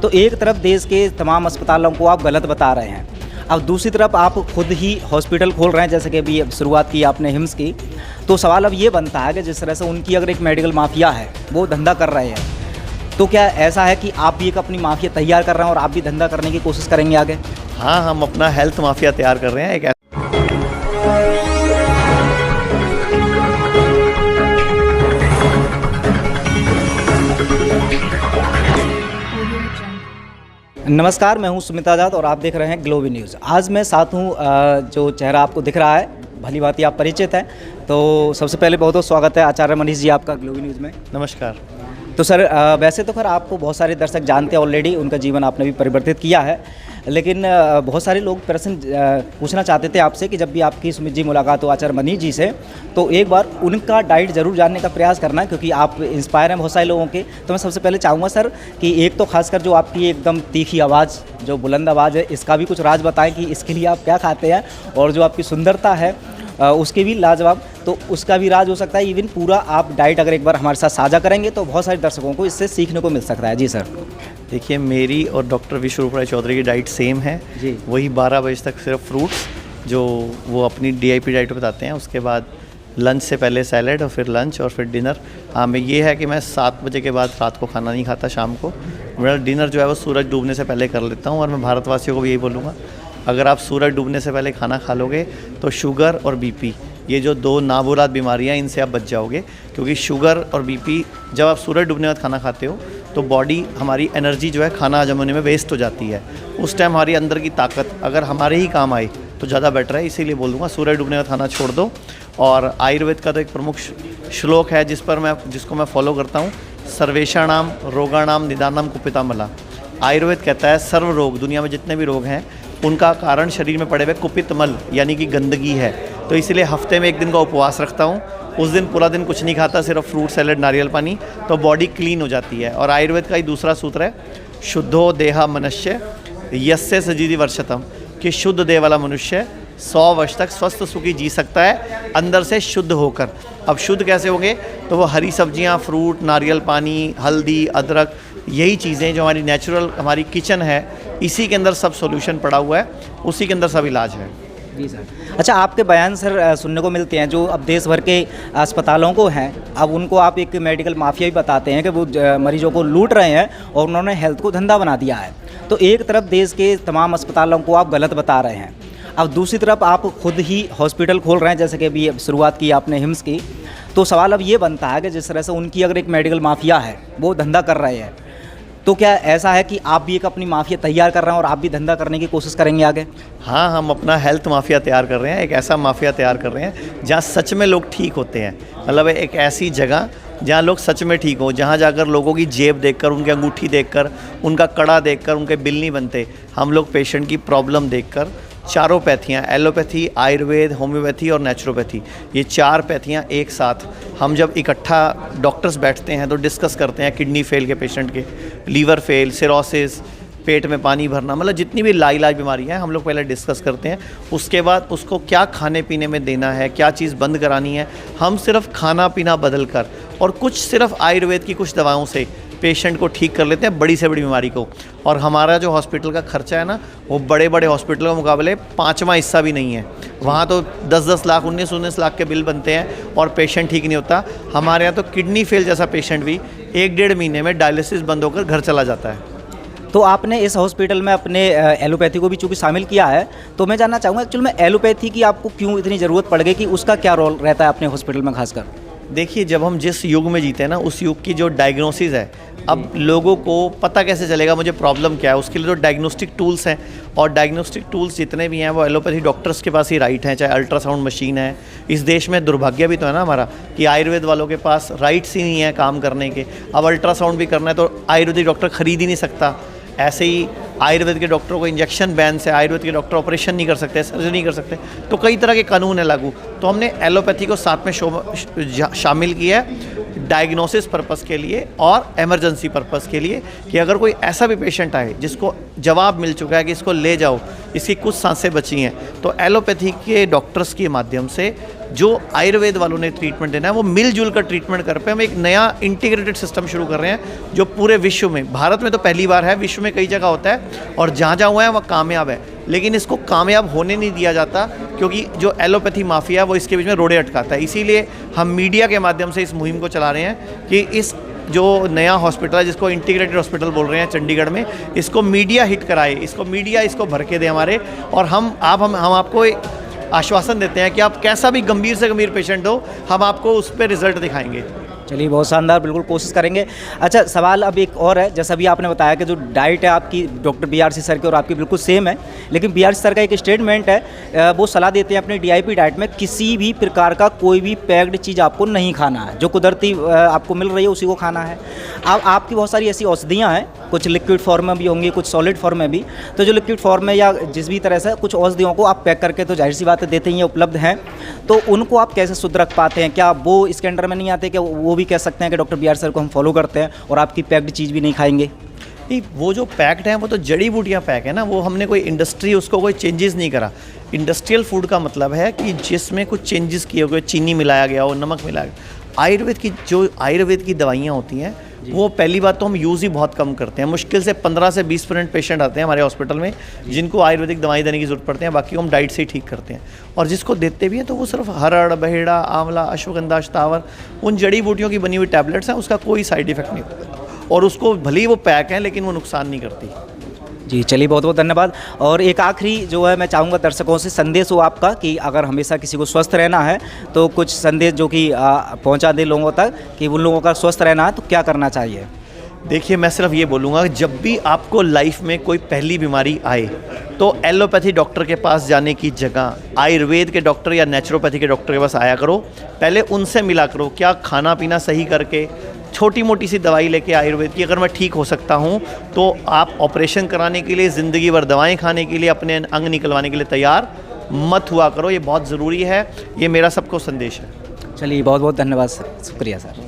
तो एक तरफ देश के तमाम अस्पतालों को आप गलत बता रहे हैं, अब दूसरी तरफ आप खुद ही हॉस्पिटल खोल रहे हैं, जैसे कि अभी शुरुआत की आपने हिम्स की। तो सवाल अब ये बनता है कि जिस तरह से उनकी अगर एक मेडिकल माफिया है, वो धंधा कर रहे हैं, तो क्या ऐसा है कि आप भी एक अपनी माफिया तैयार कर रहे हैं और आप भी धंधा करने की कोशिश करेंगे आगे? हाँ, हम अपना हेल्थ माफिया तैयार कर रहे हैं। एक नमस्कार, मैं हूं सुमित आजाद और आप देख रहे हैं ग्लोबी न्यूज़। आज मैं साथ हूं, जो चेहरा आपको दिख रहा है भली भांति आप परिचित हैं। तो सबसे पहले बहुत बहुत स्वागत है आचार्य मनीष जी आपका ग्लोबी न्यूज़ में। नमस्कार। तो सर, वैसे तो खैर आपको बहुत सारे दर्शक जानते हैं ऑलरेडी, उनका जीवन आपने भी परिवर्तित किया है, लेकिन बहुत सारे लोग प्रश्न पूछना चाहते थे आपसे कि जब भी आपकी सुमित जी मुलाकात हो आचार्य मनीष जी से, तो एक बार उनका डाइट ज़रूर जानने का प्रयास करना, क्योंकि आप इंस्पायर हैं बहुत सारे लोगों के। तो मैं सबसे पहले चाहूँगा सर कि एक तो खासकर जो आपकी एकदम तीखी आवाज़, जो बुलंद आवाज़ है, इसका भी कुछ राज बताएं कि इसके लिए आप क्या खाते हैं, और जो आपकी सुंदरता है उसके भी लाजवाब, तो उसका भी राज हो सकता है। इवन पूरा आप डाइट अगर एक बार हमारे साथ साझा करेंगे तो बहुत सारे दर्शकों को इससे सीखने को मिल सकता है। जी सर। देखिए, मेरी और डॉक्टर विश्व राय चौधरी की डाइट सेम है जी। वही 12 बजे तक सिर्फ फ्रूट्स, जो वो अपनी DIP डाइट बताते हैं, उसके बाद लंच से पहले सैलेड और फिर लंच और फिर डिनर। हाँ, मैं ये है कि मैं 7 बजे के बाद रात को खाना नहीं खाता। शाम को मेरा डिनर जो है वो सूरज डूबने से पहले कर लेता हूँ। और मैं भारतवासियों को भी यही बोलूँगा, अगर आप सूरज डूबने से पहले खाना खा लोगे तो शुगर और BP, ये जो 2 नामुराद बीमारियाँ, इनसे आप बच जाओगे। क्योंकि शुगर और BP, जब आप सूरज डूबने के बाद खाना खाते हो तो बॉडी हमारी एनर्जी जो है खाना हजम होने में वेस्ट हो जाती है। उस टाइम हमारी अंदर की ताकत अगर हमारे ही काम आए तो ज़्यादा बेटर है। इसीलिए बोलूँगा सूरज डूबने का खाना छोड़ दो। और आयुर्वेद का तो एक प्रमुख श्लोक है जिसको मैं फॉलो करता हूँ, सर्वेषाणाम रोगाणाम निदानम कुपितामला। आयुर्वेद कहता है सर्व रोग, दुनिया में जितने भी रोग हैं, उनका कारण शरीर में पड़े हुए कुपित मल यानी कि गंदगी है। तो इसलिए हफ्ते में 1 दिन का उपवास रखता हूँ। उस दिन पूरा दिन कुछ नहीं खाता, सिर्फ फ्रूट सैलेड नारियल पानी, तो बॉडी क्लीन हो जाती है। और आयुर्वेद का ही दूसरा सूत्र है, शुद्धो देहा मनुष्य यस्य सजीति वर्षतम, कि शुद्ध देह वाला मनुष्य 100 वर्ष तक स्वस्थ सुखी जी सकता है अंदर से शुद्ध होकर। अब शुद्ध कैसे होंगे? तो वो हरी सब्जियां, फ्रूट, नारियल पानी, हल्दी, अदरक, यही चीज़ें जो हमारी नेचुरल हमारी किचन है, इसी के अंदर सब सॉल्यूशन पड़ा हुआ है, उसी के अंदर सब इलाज है। जी सर। अच्छा, आपके बयान सर सुनने को मिलते हैं जो अब देश भर के अस्पतालों को हैं, अब उनको आप एक मेडिकल माफिया भी बताते हैं कि वो मरीजों को लूट रहे हैं और उन्होंने हेल्थ को धंधा बना दिया है। तो एक तरफ देश के तमाम अस्पतालों को आप गलत बता रहे हैं, अब दूसरी तरफ आप खुद ही हॉस्पिटल खोल रहे हैं, जैसे कि अभी शुरुआत की आपने हिम्स की। तो सवाल अब ये बनता है कि जिस तरह से उनकी अगर एक मेडिकल माफिया है, वो धंधा कर रहे हैं, तो क्या ऐसा है कि आप भी एक अपनी माफिया तैयार कर रहे हैं और आप भी धंधा करने की कोशिश करेंगे आगे? हाँ, हम अपना हेल्थ माफिया तैयार कर रहे हैं। एक ऐसा माफिया तैयार कर रहे हैं जहाँ सच में लोग ठीक होते हैं। मतलब एक ऐसी जगह जहाँ लोग सच में ठीक हो, जहाँ जाकर लोगों की जेब देखकर, उनकी अंगूठी देखकर, उनका कड़ा देखकर उनके बिल नहीं बनते। हम लोग पेशेंट की प्रॉब्लम देखकर, चारों पैथियाँ, एलोपैथी, आयुर्वेद, होम्योपैथी और नेचुरोपैथी, ये 4 पैथियाँ एक साथ हम जब इकट्ठा डॉक्टर्स बैठते हैं तो डिस्कस करते हैं। किडनी फेल के पेशेंट के, लीवर फेल, सिरोसिस, पेट में पानी भरना, मतलब जितनी भी लाइलाज बीमारियाँ हैं, हम लोग पहले डिस्कस करते हैं। उसके बाद उसको क्या खाने पीने में देना है, क्या चीज़ बंद करानी है, हम सिर्फ खाना पीना बदल कर और कुछ सिर्फ आयुर्वेद की कुछ दवाओं से पेशेंट को ठीक कर लेते हैं, बड़ी से बड़ी बीमारी को। और हमारा जो हॉस्पिटल का खर्चा है ना, वो बड़े बड़े हॉस्पिटलों के मुकाबले 5वां हिस्सा भी नहीं है। वहाँ तो 10-10 लाख, 19-19 लाख के बिल बनते हैं और पेशेंट ठीक नहीं होता। हमारे यहाँ तो किडनी फेल जैसा पेशेंट भी 1-1.5 महीने में डायलिसिस बंद होकर घर चला जाता है। तो आपने इस हॉस्पिटल में अपने एलोपैथी को भी चूँकि शामिल किया है, तो मैं जानना चाहूँगा एक्चुअल में एलोपैथी की आपको क्यों इतनी ज़रूरत पड़ गई, कि उसका क्या रोल रहता है अपने हॉस्पिटल में खासकर? देखिए, जब हम जिस युग में जीते हैं ना, उस युग की जो डायग्नोसिस है, अब लोगों को पता कैसे चलेगा मुझे प्रॉब्लम क्या है, उसके लिए जो डायग्नोस्टिक टूल्स हैं, और डायग्नोस्टिक टूल्स जितने भी हैं वो एलोपैथी डॉक्टर्स के पास ही राइट हैं। चाहे अल्ट्रासाउंड मशीन है, इस देश में दुर्भाग्य भी तो है ना हमारा कि आयुर्वेद वालों के पास राइट्स ही नहीं है काम करने के। अब अल्ट्रासाउंड भी करना है तो आयुर्वेदिक डॉक्टर खरीद ही नहीं सकता। ऐसे ही आयुर्वेद के डॉक्टरों को इंजेक्शन बैन से, आयुर्वेद के डॉक्टर ऑपरेशन नहीं कर सकते, सर्जरी नहीं कर सकते, तो कई तरह के कानून है लागू। तो हमने एलोपैथी को साथ में शामिल किया है। डायग्नोसिस पर्पस के लिए और इमरजेंसी पर्पस के लिए, कि अगर कोई ऐसा भी पेशेंट आए जिसको जवाब मिल चुका है कि इसको ले जाओ, इसकी कुछ सांसें बची हैं, तो एलोपैथी के डॉक्टर्स के माध्यम से जो आयुर्वेद वालों ने ट्रीटमेंट देना है वो मिलजुल कर ट्रीटमेंट कर पे हम एक नया इंटीग्रेटेड सिस्टम शुरू कर रहे हैं जो पूरे विश्व में, भारत में तो पहली बार है, विश्व में कई जगह होता है और जहाँ जहाँ हुआ है वह कामयाब है, लेकिन इसको कामयाब होने नहीं दिया जाता क्योंकि जो एलोपैथी माफिया है वो इसके बीच में रोड़े अटकाता है। इसीलिए हम मीडिया के माध्यम से इस मुहिम को चला रहे हैं कि इस जो नया हॉस्पिटल है जिसको इंटीग्रेटेड हॉस्पिटल बोल रहे हैं चंडीगढ़ में, इसको मीडिया हिट कराए, इसको मीडिया इसको भर के दे हमारे, और हम आपको आश्वासन देते हैं कि आप कैसा भी गंभीर से गंभीर पेशेंट हो, हम आपको उस पर रिजल्ट दिखाएंगे। चलिए, बहुत शानदार, बिल्कुल कोशिश करेंगे। अच्छा, सवाल अब एक और है, जैसा भी आपने बताया कि जो डाइट है आपकी डॉक्टर बीआरसी सर की और आपकी बिल्कुल सेम है, लेकिन बीआरसी सर का एक स्टेटमेंट है, वो सलाह देते हैं अपने डीआईपी डाइट में किसी भी प्रकार का कोई भी पैक्ड चीज़ आपको नहीं खाना है, जो कुदरती आपको मिल रही है उसी को खाना है। अब आपकी बहुत सारी ऐसी औषधियाँ हैं, कुछ लिक्विड फॉर्म में भी होंगी, कुछ सॉलिड फॉर्म में भी, तो जो लिक्विड फॉर्म में या जिस भी तरह से कुछ औषधियों को आप पैक करके तो जाहिर सी बात है देते ही उपलब्ध हैं, तो उनको आप कैसे शुद्ध रख पाते हैं? क्या वो इसके अंडर में नहीं आते? क्या वो भी कह सकते हैं कि डॉक्टर बीआर सर को हम फॉलो करते हैं और आपकी पैक्ड चीज़ भी नहीं खाएंगे? नहीं, वो जो पैक्ड है वो तो जड़ी बूटियाँ पैक है ना, वो हमने कोई इंडस्ट्री उसको कोई चेंजेस नहीं करा। इंडस्ट्रियल फूड का मतलब है कि जिसमें कुछ चेंजेस किए हुए, चीनी मिलाया गया हो, नमक मिलाया गया। आयुर्वेद की दवाइयाँ होती हैं वो पहली बात तो हम यूज़ ही बहुत कम करते हैं, मुश्किल से 15 से 20% पेशेंट आते हैं हमारे हॉस्पिटल में जिनको आयुर्वेदिक दवाई देने की ज़रूरत पड़ती है, बाकी हम डाइट से ही ठीक करते हैं। और जिसको देते भी हैं तो वो सिर्फ हरड़, बहेड़ा, आंवला, अश्वगंधा, शतावर, उन जड़ी बूटियों की बनी हुई टैबलेट्स हैं, उसका कोई साइड इफेक्ट नहीं होता, और उसको भले ही वो पैक हैं लेकिन वो नुकसान नहीं करती। जी, चलिए, बहुत बहुत धन्यवाद। और एक आखिरी जो है मैं चाहूँगा दर्शकों से संदेश हो आपका कि अगर हमेशा किसी को स्वस्थ रहना है तो कुछ संदेश जो कि पहुँचा दे लोगों तक कि उन लोगों का स्वस्थ रहना है तो क्या करना चाहिए? देखिए, मैं सिर्फ ये बोलूँगा, जब भी आपको लाइफ में कोई पहली बीमारी आए तो एलोपैथी डॉक्टर के पास जाने की जगह आयुर्वेद के डॉक्टर या नेचुरोपैथी के डॉक्टर के पास आया करो, पहले उनसे मिला करो, क्या खाना पीना सही करके छोटी मोटी सी दवाई लेके आयुर्वेद की अगर मैं ठीक हो सकता हूँ तो आप ऑपरेशन कराने के लिए, ज़िंदगी भर दवाएं खाने के लिए, अपने अंग निकलवाने के लिए तैयार मत हुआ करो। ये बहुत ज़रूरी है, ये मेरा सबको संदेश है। चलिए, बहुत बहुत धन्यवाद सर, शुक्रिया सर।